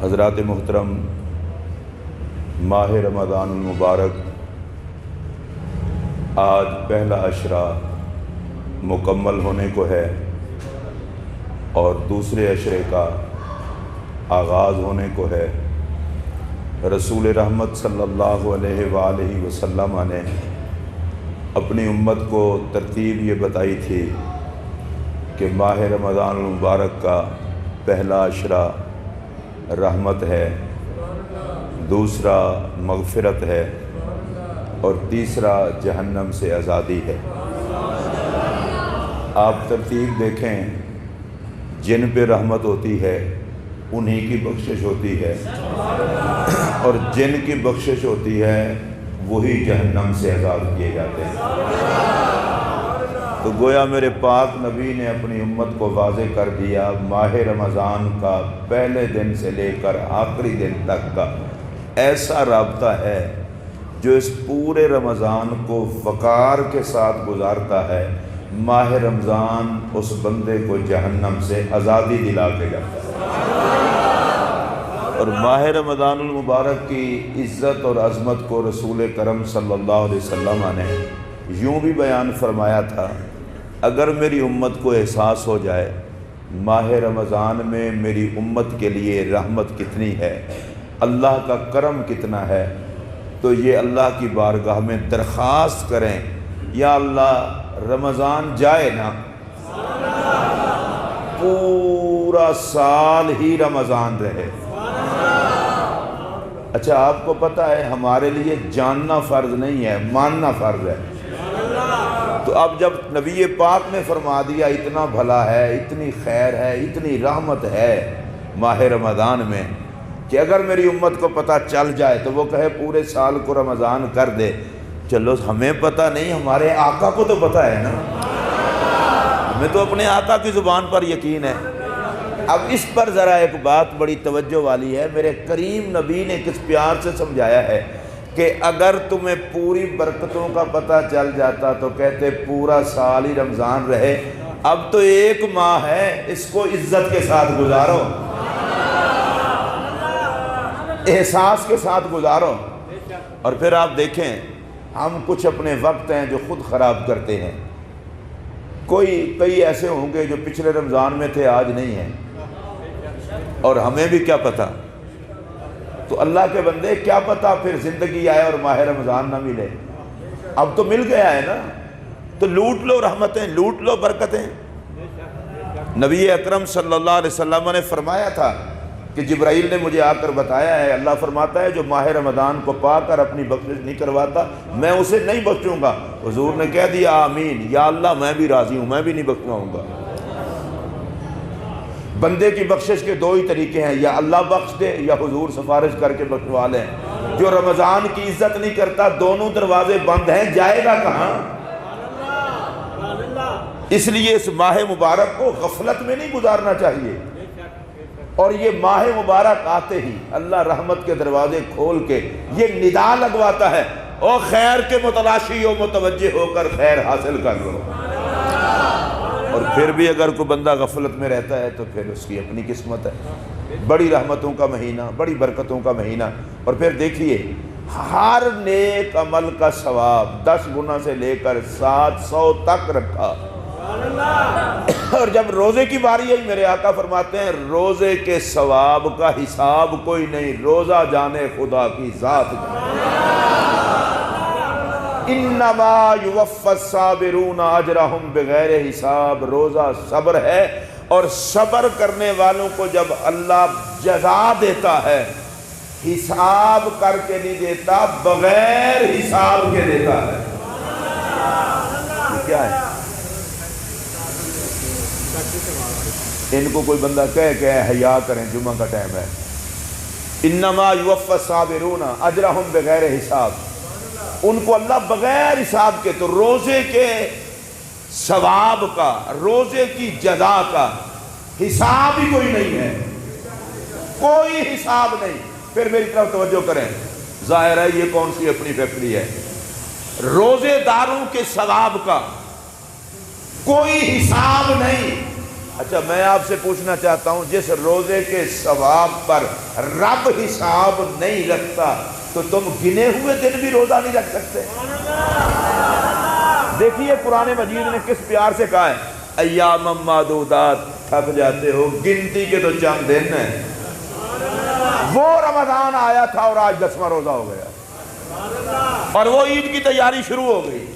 حضرات محترم، ماہ رمضان المبارک آج پہلا عشرہ مکمل ہونے کو ہے اور دوسرے عشرے کا آغاز ہونے کو ہے۔ رسول رحمت صلی اللہ علیہ وآلہ وسلم نے اپنی امت کو ترتیب یہ بتائی تھی کہ ماہ رمضان المبارک کا پہلا عشرہ رحمت ہے، دوسرا مغفرت ہے اور تیسرا جہنم سے آزادی ہے۔ آپ ترتیب دیکھیں، جن پہ رحمت ہوتی ہے انہی کی بخشش ہوتی ہے اور جن کی بخشش ہوتی ہے وہی جہنم سے آزاد کیے جاتے ہیں۔ تو گویا میرے پاک نبی نے اپنی امت کو واضح کر دیا، ماہ رمضان کا پہلے دن سے لے کر آخری دن تک کا ایسا رابطہ ہے جو اس پورے رمضان کو وقار کے ساتھ گزارتا ہے، ماہ رمضان اس بندے کو جہنم سے آزادی دلا کے جاتا ہے۔ اور ماہ رمضان المبارک کی عزت اور عظمت کو رسول کرم صلی اللہ علیہ وسلم نے یوں بھی بیان فرمایا تھا، اگر میری امت کو احساس ہو جائے ماہ رمضان میں میری امت کے لیے رحمت کتنی ہے، اللہ کا کرم کتنا ہے، تو یہ اللہ کی بارگاہ میں درخواست کریں، یا اللہ رمضان جائے نا، پورا سال ہی رمضان رہے۔ اچھا، آپ کو پتہ ہے ہمارے لیے جاننا فرض نہیں ہے، ماننا فرض ہے۔ تو اب جب نبی پاک نے فرما دیا اتنا بھلا ہے، اتنی خیر ہے، اتنی رحمت ہے ماہ رمضان میں کہ اگر میری امت کو پتہ چل جائے تو وہ کہے پورے سال کو رمضان کر دے، چلو ہمیں پتہ نہیں، ہمارے آقا کو تو پتہ ہے نا، ہمیں تو اپنے آقا کی زبان پر یقین ہے۔ اب اس پر ذرا ایک بات بڑی توجہ والی ہے، میرے کریم نبی نے کس پیار سے سمجھایا ہے کہ اگر تمہیں پوری برکتوں کا پتہ چل جاتا تو کہتے پورا سال ہی رمضان رہے، اب تو ایک ماہ ہے، اس کو عزت کے ساتھ گزارو، احساس کے ساتھ گزارو۔ اور پھر آپ دیکھیں، ہم کچھ اپنے وقت ہیں جو خود خراب کرتے ہیں۔ کئی ایسے ہوں گے جو پچھلے رمضان میں تھے آج نہیں ہیں، اور ہمیں بھی کیا پتہ۔ تو اللہ کے بندے کیا پتہ پھر زندگی آئے اور ماہ رمضان نہ ملے، اب تو مل گیا ہے نا، تو لوٹ لو رحمتیں، لوٹ لو برکتیں۔ نبی اکرم صلی اللہ علیہ وسلم نے فرمایا تھا کہ جبرائیل نے مجھے آ کر بتایا ہے، اللہ فرماتا ہے جو ماہ رمضان کو پا کر اپنی بخشش نہیں کرواتا میں اسے نہیں بخشوں گا۔ حضور نے کہہ دیا آمین، یا اللہ میں بھی راضی ہوں، میں بھی نہیں بخشواؤں گا۔ بندے کی بخشش کے دو ہی طریقے ہیں، یا اللہ بخش دے یا حضور سفارش کر کے بخشوا لیں۔ جو رمضان کی عزت نہیں کرتا، دونوں دروازے بند ہیں، جائے گا کہاں؟ اس لیے اس ماہ مبارک کو غفلت میں نہیں گزارنا چاہیے، اور یہ ماہ مبارک آتے ہی اللہ رحمت کے دروازے کھول کے یہ ندا لگواتا ہے، او خیر کے متلاشی ہو، متوجہ ہو کر خیر حاصل کر لو۔ اور پھر بھی اگر کوئی بندہ غفلت میں رہتا ہے تو پھر اس کی اپنی قسمت ہے۔ بڑی رحمتوں کا مہینہ، بڑی برکتوں کا مہینہ، اور پھر دیکھیے ہر نیک عمل کا ثواب 10 گنا سے لے کر 700 تک رکھا۔ اور جب روزے کی باری آئی، میرے آقا فرماتے ہیں روزے کے ثواب کا حساب کوئی نہیں، روزہ جانے خدا کی ذات جانے۔ انما یوفی الصابرون اجرہم بغیر حساب، روزہ صبر ہے، اور صبر کرنے والوں کو جب اللہ جزا دیتا ہے حساب کر کے نہیں دیتا، بغیر حساب کے دیتا ہے۔ یہ کیا ہے؟ ان کو کوئی بندہ کہے حیا کریں، جمعہ کا ٹائم ہے۔ انما یوفی الصابرون اجرہم بغیر حساب، ان کو اللہ بغیر حساب کے، تو روزے کے ثواب کا، روزے کی جزا کا حساب ہی کوئی نہیں ہے، کوئی حساب نہیں۔ پھر میری طرف توجہ کریں، ظاہر ہے یہ کون سی اپنی فیکٹری ہے، روزے داروں کے ثواب کا کوئی حساب نہیں، اچھا میں آپ سے پوچھنا چاہتا ہوں، جس روزے کے ثواب پر رب حساب نہیں رکھتا تو تم گنے ہوئے دن بھی روزہ نہیں رکھ سکتے؟ دیکھیے قرآن مجید نے کس پیار سے کہا ہے، ایام معدودات، تھک جاتے ہو، گنتی کے تو چند دن ہیں۔ وہ رمضان آیا تھا اور آج 10واں روزہ ہو گیا، اور وہ عید کی تیاری شروع ہو گئی۔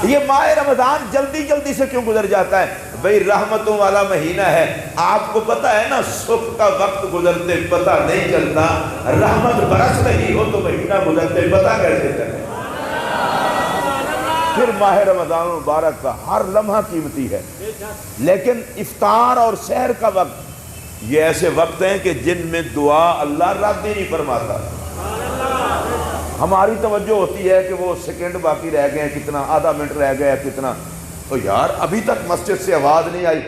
یہ ماہ رمضان جلدی جلدی سے کیوں گزر جاتا ہے؟ بھئی رحمتوں والا مہینہ ہے، آپ کو پتہ ہے نا صبح کا وقت گزرتے پتہ نہیں چلتا، رحمت برس رہی ہو تو مہینہ گزرتے پتہ کیسے چلے؟ پھر ماہ رمضان مبارک کا ہر لمحہ قیمتی ہے، لیکن افطار اور سحر کا وقت یہ ایسے وقت ہیں کہ جن میں دعا اللہ رد ہی نہیں فرماتا۔ ہماری توجہ ہوتی ہے کہ وہ سیکنڈ باقی رہ گئے، کتنا، آدھا منٹ رہ گیا، کتنا، تو یار ابھی تک مسجد سے آواز نہیں آئی،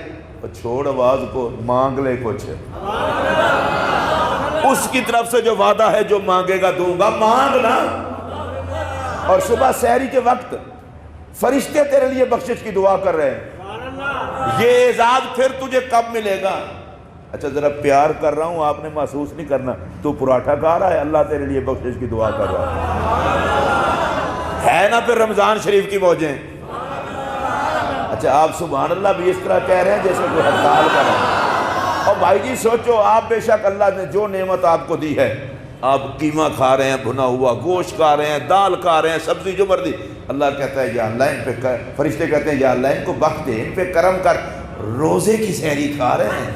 تو چھوڑ آواز کو، مانگ لے کچھ، اس کی طرف سے جو وعدہ ہے جو مانگے گا دوں گا، مانگنا۔ اور صبح سحری کے وقت فرشتے تیرے لیے بخشش کی دعا کر رہے ہیں، یہ اعزاز پھر تجھے کب ملے گا؟ اچھا ذرا پیار کر رہا ہوں، آپ نے محسوس نہیں کرنا، تو پراٹھا کھا رہا ہے، اللہ تیرے لیے بخشش کی دعا کر رہا ہے نا؟ پھر رمضان شریف کی موجیں۔ اچھا آپ سبحان اللہ بھی اس طرح کہہ رہے ہیں جیسے کوئی ہڑتال کر رہے ہیں۔ اور بھائی جی سوچو، آپ بے شک اللہ نے جو نعمت آپ کو دی ہے، آپ قیمہ کھا رہے ہیں، بھنا ہوا گوشت کھا رہے ہیں، دال کھا رہے ہیں، سبزی جو مرضی، اللہ کہتا ہے یا اللہ ان پہ، فرشتے کہتے ہیں یا اللہ ان کو بخش دے، ان پہ کرم کر، روزے کی سحری کھا رہے ہیں۔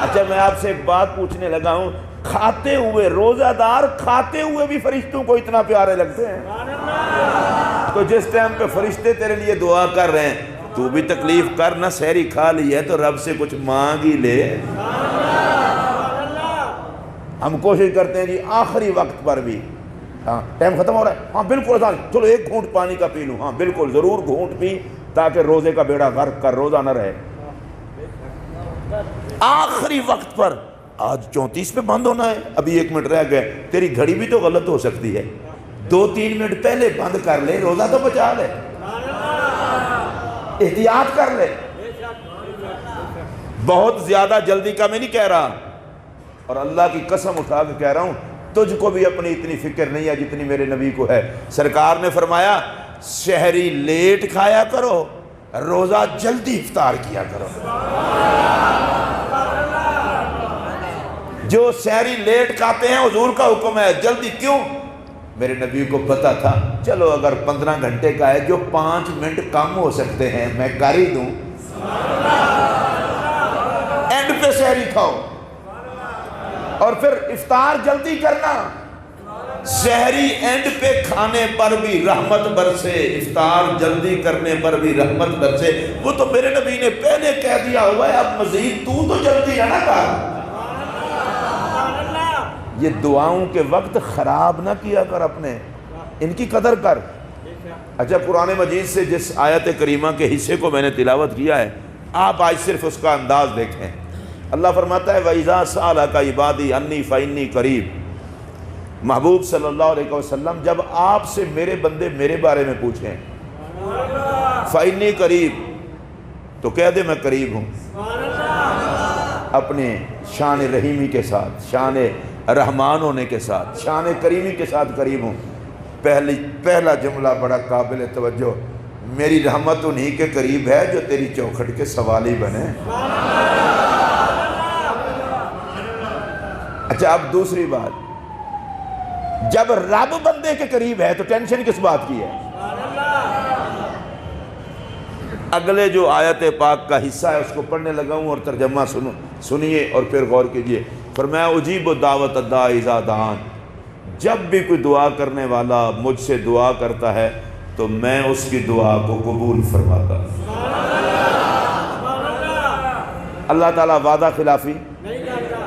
اچھا میں آپ سے ایک بات پوچھنے لگا ہوں، کھاتے ہوئے، روزہ دار کھاتے ہوئے بھی فرشتوں کو اتنا پیارے لگتے ہیں؟ تو جس ٹائم پہ فرشتے تیرے لیے دعا کر رہے ہیں، تو بھی تکلیف کر نہ، سحری کھا لی ہے تو رب سے کچھ مانگ ہی لے۔ ہم کوشش کرتے ہیں جی آخری وقت پر بھی، ہاں ٹائم ختم ہو رہا ہے، ہاں بالکل، چلو ایک گھونٹ پانی کا پی لوں، ہاں بالکل ضرور گھونٹ پی، تاکہ روزے کا بیڑا غرق کر، روزہ نہ رہے۔ آخری وقت پر آج 34 پہ بند ہونا ہے، ابھی 1 منٹ رہ گئے، تیری گھڑی بھی تو غلط ہو سکتی ہے، 2-3 منٹ پہلے بند کر لے، روزہ تو بچا لے، احتیاط کر لے۔ بہت زیادہ جلدی کا میں نہیں کہہ رہا، اور اللہ کی قسم اٹھا کے کہہ رہا ہوں، تجھ کو بھی اپنی اتنی فکر نہیں ہے جتنی میرے نبی کو ہے۔ سرکار نے فرمایا سحری لیٹ کھایا کرو، روزہ جلدی افطار کیا کرو۔ جو سحری لیٹ کھاتے ہیں حضور کا حکم ہے جلدی، کیوں؟ میرے نبی کو پتا تھا چلو اگر 15 گھنٹے کا ہے، جو 5 منٹ کم ہو سکتے ہیں میں کر ہی دوں، اینڈ پہ سحری کھاؤ، اور پھر افطار جلدی کرنا۔ سحری اینڈ پہ کھانے پر بھی رحمت برسے، افطار جلدی کرنے پر بھی رحمت برسے، وہ تو میرے نبی نے پہلے کہہ دیا ہوا ہے، اب مزید تو جلدی ہے نا کر۔ یہ دعاؤں کے وقت خراب نہ کیا کر، اپنے ان کی قدر کر۔ اچھا قرآن مجید سے جس آیت کریمہ کے حصے کو میں نے تلاوت کیا ہے، آپ آج صرف اس کا انداز دیکھیں۔ اللہ فرماتا ہے وَإِذَا سَأَلَكَ عِبَادِي عَنِّي فَإِنِّي قَرِيبٌ۔ محبوب صلی اللہ علیہ وسلم جب آپ سے میرے بندے میرے بارے میں پوچھیں، فَإِنِّي قَرِيبٌ، تو کہہ دے میں قریب ہوں، اپنے شان رحیمی کے ساتھ، شان رحمان ہونے کے ساتھ، شان کریمی کے ساتھ قریب ہوں۔ پہلا جملہ بڑا قابل توجہ، میری رحمت انہی کے قریب ہے جو تیری چوکھٹ کے سوالی بنے۔ اچھا اب دوسری بات، جب رب بندے کے قریب ہے تو ٹینشن کس بات کی ہے؟ اگلے جو آیت پاک کا حصہ ہے اس کو پڑھنے لگا ہوں اور ترجمہ سنیے اور پھر غور کیجئے۔ فرمایا اجیب دعوت الداعی اذا دعان، جب بھی کوئی دعا کرنے والا مجھ سے دعا کرتا ہے تو میں اس کی دعا کو قبول فرماتا ہوں۔ اللہ تعالیٰ وعدہ خلافی نہیں کرتا،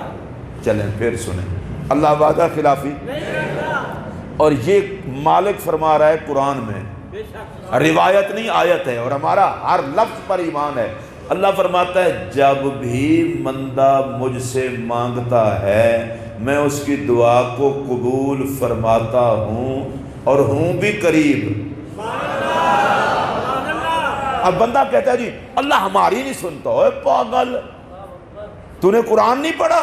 چلیں پھر سنیں، اللہ وعدہ خلافی، اور یہ مالک فرما رہا ہے قرآن میں، روایت نہیں آیت ہے، اور ہمارا ہر لفظ پر ایمان ہے۔ اللہ فرماتا ہے جب بھی بندہ مجھ سے مانگتا ہے میں اس کی دعا کو قبول فرماتا ہوں، اور ہوں بھی قریب۔ اب بندہ کہتا ہے جی اللہ ہماری نہیں سنتا، اوے پاگل، تو نے قرآن نہیں پڑھا؟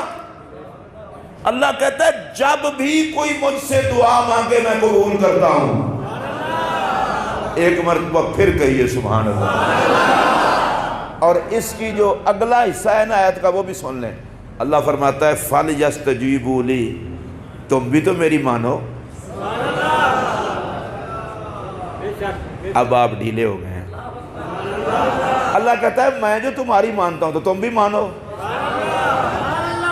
اللہ کہتا ہے جب بھی کوئی مجھ سے دعا مانگے میں قبول کرتا ہوں۔ ایک مرتبہ پھر کہیے سبحان اللہ۔ اور اس کی جو اگلا حصہ ہے نا آیت کا وہ بھی سن لیں۔ اللہ فرماتا ہے فَلْيَسْتَجِيبُوا لِي، تم بھی تو میری مانو۔ اب آپ ڈھیلے ہو گئے ہیں۔ اللہ کہتا ہے میں جو تمہاری مانتا ہوں تو تم بھی مانو۔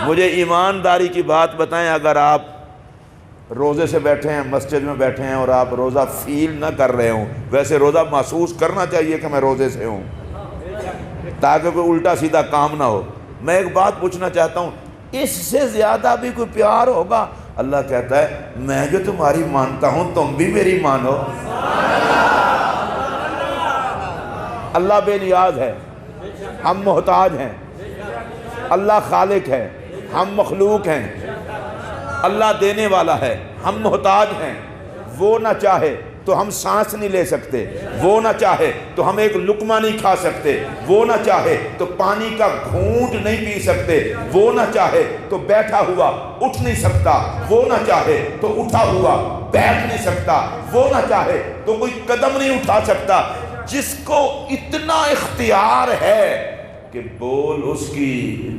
مجھے ایمانداری کی بات بتائیں، اگر آپ روزے سے بیٹھے ہیں، مسجد میں بیٹھے ہیں اور آپ روزہ فیل نہ کر رہے ہوں، ویسے روزہ محسوس کرنا چاہیے کہ میں روزے سے ہوں تاکہ کوئی الٹا سیدھا کام نہ ہو۔ میں ایک بات پوچھنا چاہتا ہوں، اس سے زیادہ بھی کوئی پیار ہوگا؟ اللہ کہتا ہے میں جو تمہاری مانتا ہوں تم بھی میری مانو۔ اللہ بے نیاز ہے، ہم محتاج ہیں، اللہ خالق ہے، ہم مخلوق ہیں۔ اللہ دینے والا ہے، ہم محتاج ہیں۔ وہ نہ چاہے تو ہم سانس نہیں لے سکتے، وہ نہ چاہے تو ہم ایک لقمہ نہیں کھا سکتے، وہ نہ چاہے تو پانی کا گھونٹ نہیں پی سکتے، وہ نہ چاہے تو بیٹھا ہوا اٹھ نہیں سکتا، وہ نہ چاہے تو اٹھا ہوا بیٹھ نہیں سکتا، وہ نہ چاہے تو کوئی قدم نہیں اٹھا سکتا۔ جس کو اتنا اختیار ہے کہ بول اس کی،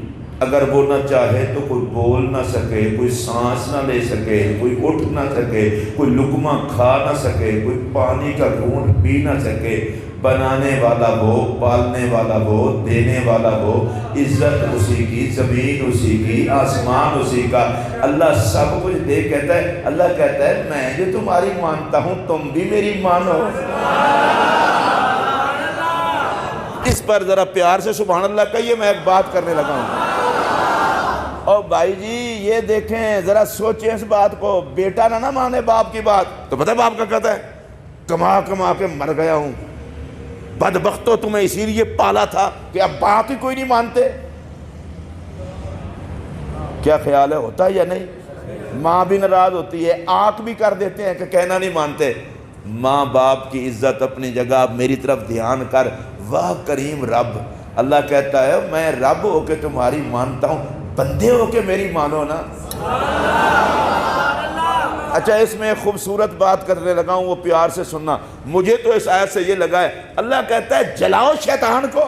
اگر وہ نہ چاہے تو کوئی بول نہ سکے، کوئی سانس نہ لے سکے، کوئی اٹھ نہ سکے، کوئی لقمہ کھا نہ سکے، کوئی پانی کا گھونٹ پی نہ سکے، بنانے والا وہ، پالنے والا وہ، دینے والا وہ، عزت اسی کی، زمین اسی کی، آسمان اسی کا، اللہ سب کچھ دے۔ کہتا ہے، اللہ کہتا ہے میں جو تمہاری مانتا ہوں تم بھی میری مانو۔ اس پر ذرا پیار سے سبحان اللہ کہیے، میں ایک بات کرنے لگا ہوں۔ اور بھائی جی یہ دیکھیں، ذرا سوچیں اس بات کو، بیٹا نہ مانے باپ کی بات تو پتہ ہے باپ کا کہتا ہے کما کما کے مر گیا ہوں، بدبختو تمہیں اسی لیے پالا تھا کہ اب بات ہی کوئی نہیں مانتے۔ کیا خیال ہے ہوتا ہے یا نہیں؟ ماں بھی ناراض ہوتی ہے، آنکھ بھی کر دیتے ہیں کہ کہنا نہیں مانتے۔ ماں باپ کی عزت اپنی جگہ، اب میری طرف دھیان کر، واہ کریم رب۔ اللہ کہتا ہے میں رب ہو کے تمہاری مانتا ہوں، بندے ہو کے میری مانو نا۔ اچھا اس میں ایک خوبصورت بات کرنے لگا ہوں، وہ پیار سے سننا۔ مجھے تو اس آیت سے یہ لگا ہے، اللہ کہتا ہے جلاؤ شیطان کو،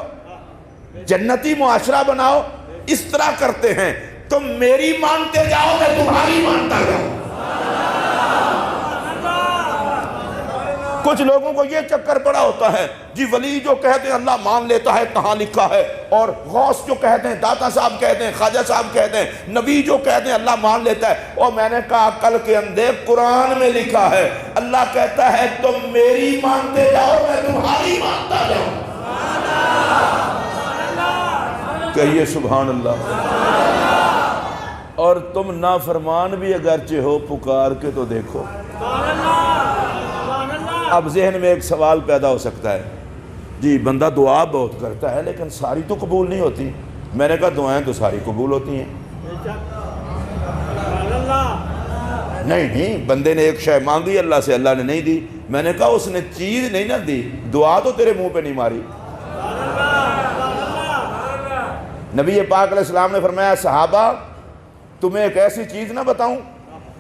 جنتی معاشرہ بناؤ، اس طرح کرتے ہیں تم میری مانتے جاؤ میں تمہاری مانتا جاؤں۔ کچھ لوگوں کو یہ چکر پڑا ہوتا ہے جی ولی جو کہتے ہیں اللہ مان لیتا ہے کہاں لکھا ہے، اور غوث جو کہتے ہیں، داتا صاحب کہتے ہیں، خواجہ صاحب کہتے ہیں، نبی جو کہتے ہیں اللہ مان لیتا ہے۔ اور میں نے کہا کل کے اندھے قرآن میں لکھا ہے، اللہ کہتا ہے تم میری مانتے جاؤ میں تمہاری مانتا جاؤں۔ کہیے سبحان اللہ۔ اور تم نافرمان بھی اگرچہ ہو پکار کے تو دیکھو۔ اب ذہن میں ایک سوال پیدا ہو سکتا ہے، جی بندہ دعا بہت کرتا ہے لیکن ساری تو قبول نہیں ہوتی۔ میں نے کہا دعائیں تو ساری قبول ہوتی ہیں۔ نہیں بندے نے ایک شے مانگی اللہ سے، اللہ نے نہیں دی۔ میں نے کہا اس نے چیز نہیں نہ دی، دعا تو تیرے منہ پہ نہیں ماری۔ نبی پاک علیہ السلام نے فرمایا صحابہ تمہیں ایک ایسی چیز نہ بتاؤں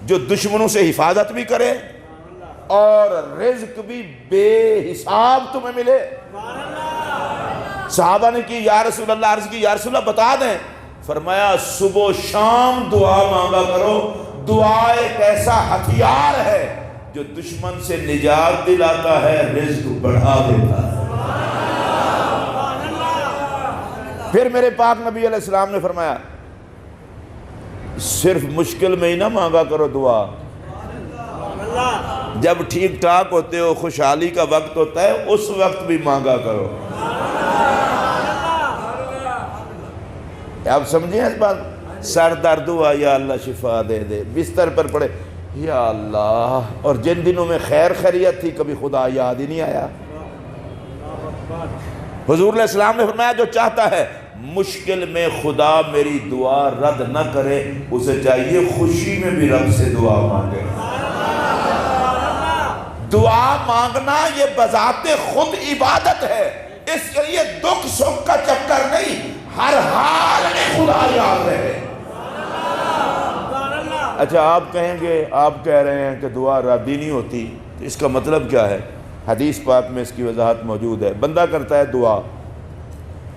جو دشمنوں سے حفاظت بھی کرے اور رزق بھی بے حساب تمہیں ملے۔ صحابہ نے کی یا رسول اللہ، عرض کی یا رسول اللہ بتا دیں۔ فرمایا صبح و شام دعا مانگا کرو، دعا ایک ایسا ہتھیار ہے جو دشمن سے نجات دلاتا ہے، رزق بڑھا دیتا ہے۔ پھر میرے پاک نبی علیہ السلام نے فرمایا صرف مشکل میں ہی نہ مانگا کرو دعا، جب ٹھیک ٹھاک ہوتے ہو، خوشحالی کا وقت ہوتا ہے، اس وقت بھی مانگا کرو۔ آپ سمجھیں اس بات؟ سر درد ہوا یا اللہ شفا دے دے، بستر پر پڑے یا اللہ، اور جن دنوں میں خیر خیریت تھی کبھی خدا یاد ہی نہیں آیا۔ حضور علیہ السلام نے فرمایا جو چاہتا ہے مشکل میں خدا میری دعا رد نہ کرے، اسے چاہیے خوشی میں بھی رب سے دعا مانگے۔ دعا مانگنا یہ بذات خود عبادت ہے، اس کے لیے دکھ سکھ کا چکر نہیں، ہر حال میں خدا یاد رہے۔ اچھا آپ کہیں گے، آپ کہہ رہے ہیں کہ دعا ردی نہیں ہوتی، تو اس کا مطلب کیا ہے؟ حدیث پاک میں اس کی وضاحت موجود ہے۔ بندہ کرتا ہے دعا،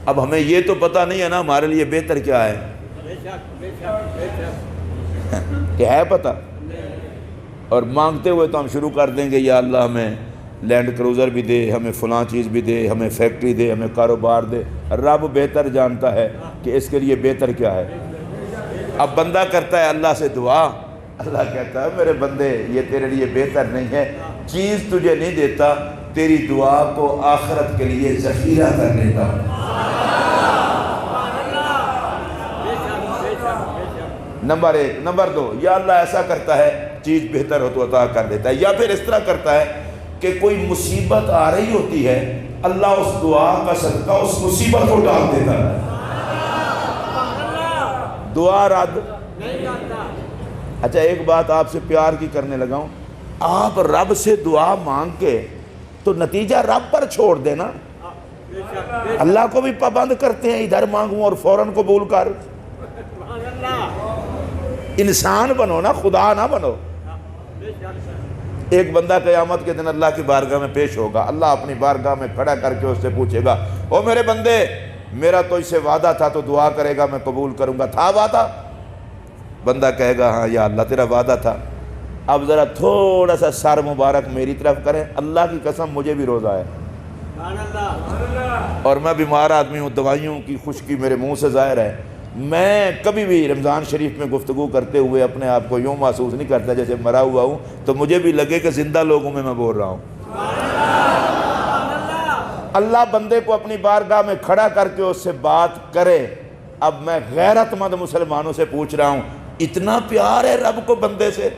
اب ہمیں یہ تو پتہ نہیں ہے نا ہمارے لیے بہتر کیا ہے، کیا ہے پتہ؟ اور مانگتے ہوئے تو ہم شروع کر دیں گے یا اللہ ہمیں لینڈ کروزر بھی دے، ہمیں فلاں چیز بھی دے، ہمیں فیکٹری دے، ہمیں کاروبار دے۔ رب بہتر جانتا ہے کہ اس کے لیے بہتر کیا ہے۔ اب بندہ کرتا ہے اللہ سے دعا، اللہ کہتا ہے میرے بندے یہ تیرے لیے بہتر نہیں ہے، چیز تجھے نہیں دیتا، تیری دعا کو آخرت کے لیے ذخیرہ کر لیتا ہوں۔ نمبر 1۔ نمبر 2، یا اللہ ایسا کرتا ہے چیز بہتر ہو تو عطا کر دیتا ہے، یا پھر اس طرح کرتا ہے کہ کوئی مصیبت آ رہی ہوتی ہے، اللہ اس دعا کا صدقہ اس مصیبت کو ڈال دیتا ہے۔ دعا رد نہیں کرتا۔ اچھا ایک بات آپ سے پیار کی کرنے لگا ہوں، آپ رب سے دعا مانگ کے تو نتیجہ رب پر چھوڑ دینا۔ اللہ کو بھی پابند کرتے ہیں ادھر مانگوں اور فوراً قبول کر۔ انسان بنو نا، خدا نہ بنو۔ ایک بندہ قیامت کے دن اللہ کی بارگاہ میں پیش ہوگا، اللہ اپنی بارگاہ میں کھڑا کر کے اس سے پوچھے گا، او میرے بندے میرا تو اس سے وعدہ تھا تو دعا کرے گا میں قبول کروں گا، تھا وعدہ؟ بندہ کہے گا ہاں یا اللہ تیرا وعدہ تھا، اب ذرا تھوڑا سا سر مبارک میری طرف کریں، اللہ کی قسم مجھے بھی روزہ ہے اور میں بیمار آدمی ہوں، دوائیوں کی خشکی میرے منہ سے ظاہر ہے، میں کبھی بھی رمضان شریف میں گفتگو کرتے ہوئے اپنے آپ کو یوں محسوس نہیں کرتا جیسے مرا ہوا ہوں، تو مجھے بھی لگے کہ زندہ لوگوں میں بول رہا ہوں۔ اللہ بندے کو اپنی بارگاہ میں کھڑا کر کے اس سے بات کرے۔ اب میں غیرت مند مسلمانوں سے پوچھ رہا ہوں، اتنا پیار ہے رب کو بندے سے؟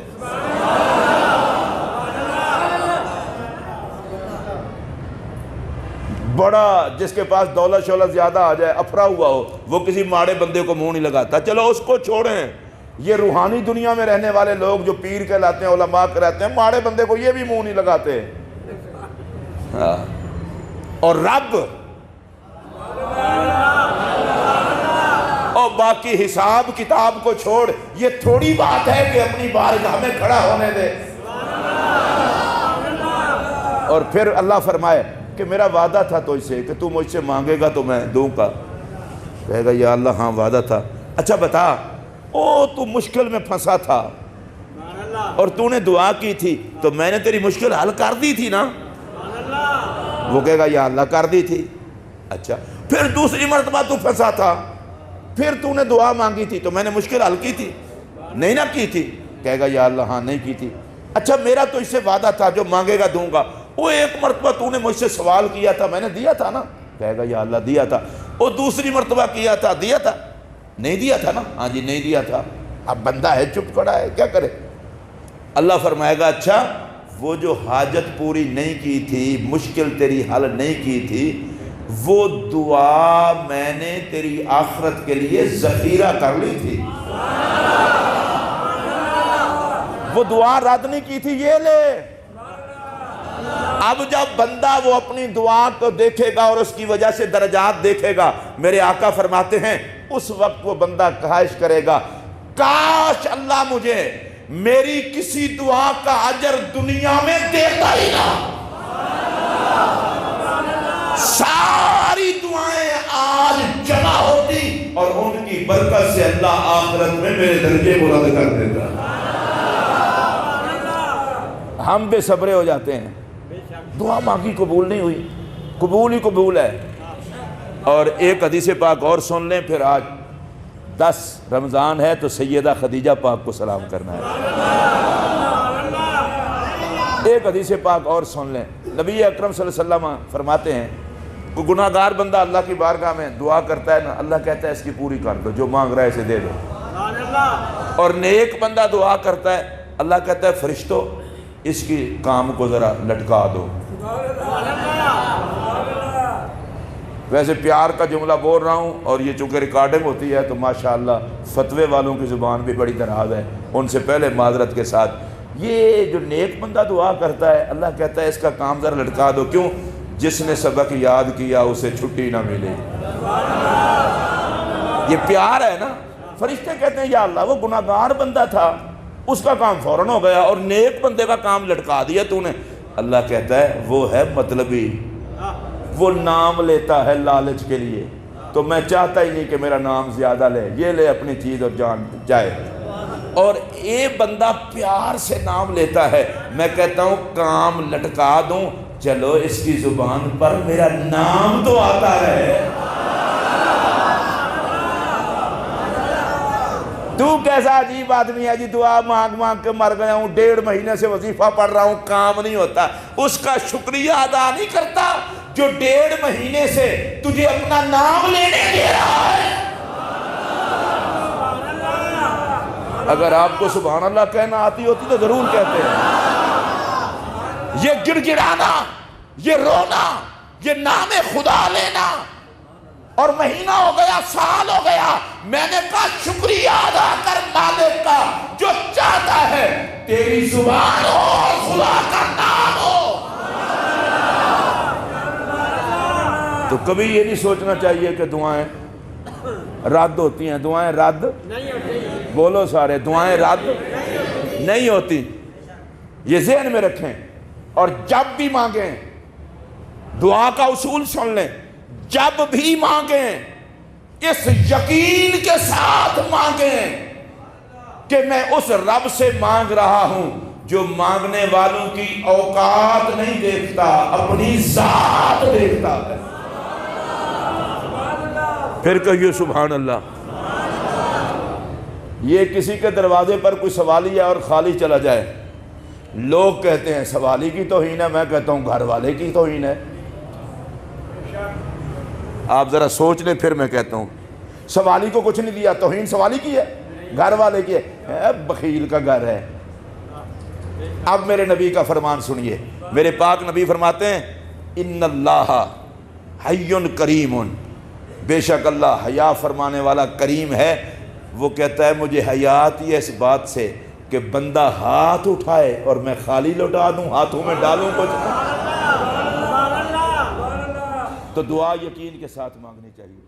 بڑا جس کے پاس دولت شولت زیادہ آ جائے، افرا ہوا ہو، وہ کسی ماڑے بندے کو منہ نہیں لگاتا، چلو اس کو چھوڑیں۔ یہ روحانی دنیا میں رہنے والے لوگ جو پیر کہلاتے ہیں، علماء کہلاتے ہیں، ماڑے بندے کو یہ بھی منہ نہیں لگاتے۔ اور رب اور باقی حساب کتاب کو چھوڑ، یہ تھوڑی بات ہے کہ اپنی بارگاہ میں کھڑا ہونے دے۔ اور پھر اللہ فرمائے کہ میرا وعدہ تھا تو اسے کہ تو مجھ سے مانگے گا تو میں دوں گا، کہے گا یا اللہ ہاں وعدہ تھا، اچھا بتا تو مشکل میں پھنسا تھا اور تو نے دعا کی تھی تو میں نے تیری مشکل حل کر دی تھی نا؟ وہ کہے گا یا اللہ کر دی تھی۔ اچھا پھر دوسری مرتبہ تو پھنسا تھا، پھر تو نے دعا مانگی تھی تو میں نے مشکل حل کی تھی نہیں نہ کی تھی؟ کہے گا یا اللہ ہاں نہیں کی تھی۔ اچھا میرا تو اس سے وعدہ تھا جو مانگے گا دوں گا، وہ ایک مرتبہ تو نے مجھ سے سوال کیا تھا میں نے دیا تھا نا؟ کہے گا یا اللہ دیا تھا۔ وہ دوسری مرتبہ کیا تھا، دیا تھا؟ نہیں دیا تھا نا؟ ہاں جی نہیں دیا تھا۔ اب بندہ ہے چپ کھڑا ہے، کیا کرے؟ اللہ فرمائے گا اچھا وہ جو حاجت پوری نہیں کی تھی، مشکل تیری حل نہیں کی تھی، وہ دعا میں نے تیری آخرت کے لیے ذخیرہ کر لی تھی، وہ دعا رد نہیں کی تھی، یہ لے۔ اب جب بندہ وہ اپنی دعا کو دیکھے گا اور اس کی وجہ سے درجات دیکھے گا، میرے آقا فرماتے ہیں اس وقت وہ بندہ خواہش کرے گا کاش اللہ مجھے میری کسی دعا کا اجر دنیا میں دیتا ہی نہ، ساری دعائیں آج جمع ہوتی اور ان کی برکت سے اللہ آخرت میں میرے درجے بلند کر دیتا۔ ہم بے صبرے ہو جاتے ہیں، دعا مانگی قبول نہیں ہوئی، قبول ہی قبول ہے۔ اور ایک حدیث پاک اور سن لیں، پھر آج 10 رمضان ہے تو سیدہ خدیجہ پاک کو سلام کرنا ہے۔ ایک حدیث پاک اور سن لیں، نبی اکرم صلی اللہ علیہ وسلم فرماتے ہیں کوئی گناہ گار بندہ اللہ کی بارگاہ میں دعا کرتا ہے نا، اللہ کہتا ہے اس کی پوری کر دو، جو مانگ رہا ہے اسے دے دو۔ اور نیک بندہ دعا کرتا ہے، اللہ کہتا ہے فرشتوں اس کی کام کو ذرا لٹکا دو۔ ویسے پیار کا جملہ بول رہا ہوں اور یہ چونکہ ریکارڈنگ ہوتی ہے تو ماشاءاللہ فتوے والوں کی زبان بھی بڑی دراز ہے، ان سے پہلے معذرت کے ساتھ، یہ جو نیک بندہ دعا کرتا ہے اللہ کہتا ہے اس کا کام ذرا لٹکا دو۔ کیوں؟ جس نے سبق یاد کیا اسے چھٹی نہ ملے. یہ پیار ہے نا. فرشتے کہتے ہیں یا اللہ وہ گناہگار بندہ تھا, اس کا کام فوراً ہو گیا, اور نیک بندے کا کام لٹکا دیا تو نے. اللہ کہتا ہے وہ ہے مطلبی, وہ نام لیتا ہے لالچ کے لیے, تو میں چاہتا ہی نہیں کہ میرا نام زیادہ لے, یہ لے اپنی چیز اور جان جائے. اور یہ بندہ پیار سے نام لیتا ہے, میں کہتا ہوں کام لٹکا دوں, چلو اس کی زبان پر میرا نام تو آتا ہے. تو کیسا عجیب آدمی ہے جی, دعا مانگ مانگ کے مر گیا ہوں, 1.5 مہینے سے وظیفہ پڑھ رہا ہوں, کام نہیں ہوتا. اس کا شکریہ ادا نہیں کرتا جو 1.5 مہینے سے تجھے اپنا نام لینے دے رہا ہے. اگر آپ کو سبحان اللہ کہنا آتی ہوتی تو ضرور کہتے ہیں. یہ گڑ گڑانا, یہ رونا, یہ نام خدا لینا, اور مہینہ ہو گیا, سال ہو گیا, میں نے کہا شکریہ ادا کر مالک کا جو چاہتا ہے تیری زبان ہو اور خدا کا نام ہو. تو کبھی یہ نہیں سوچنا چاہیے کہ دعائیں رد ہوتی ہیں. دعائیں رد بولو سارے, دعائیں رد نہیں ہوتی, یہ ذہن میں رکھیں. اور جب بھی مانگیں, دعا کا اصول سن لیں, جب بھی مانگیں اس یقین کے ساتھ مانگیں کہ میں اس رب سے مانگ رہا ہوں جو مانگنے والوں کی اوقات نہیں دیکھتا, اپنی ذات دیکھتا ہے. پھر کہیے سبحان اللہ. یہ کسی کے دروازے پر کوئی سوالی ہے اور خالی چلا جائے, لوگ کہتے ہیں سوالی کی توہین ہے, میں کہتا ہوں گھر والے کی توہین ہے. آپ ذرا سوچ لیں, پھر میں کہتا ہوں سوالی کو کچھ نہیں دیا, توہین سوالی کی ہے, گھر والے کی ہے, بخیل کا گھر ہے. اب میرے نبی کا فرمان سنیے. میرے پاک نبی فرماتے ہیں ان اللہ حی کریم, بے شک اللہ حیا فرمانے والا کریم ہے. وہ کہتا ہے مجھے حیا آتی ہے اس بات سے کہ بندہ ہاتھ اٹھائے اور میں خالی لوٹا دوں, ہاتھوں میں ڈالوں کچھ. تو دعا یقین کے ساتھ مانگنی چاہیے.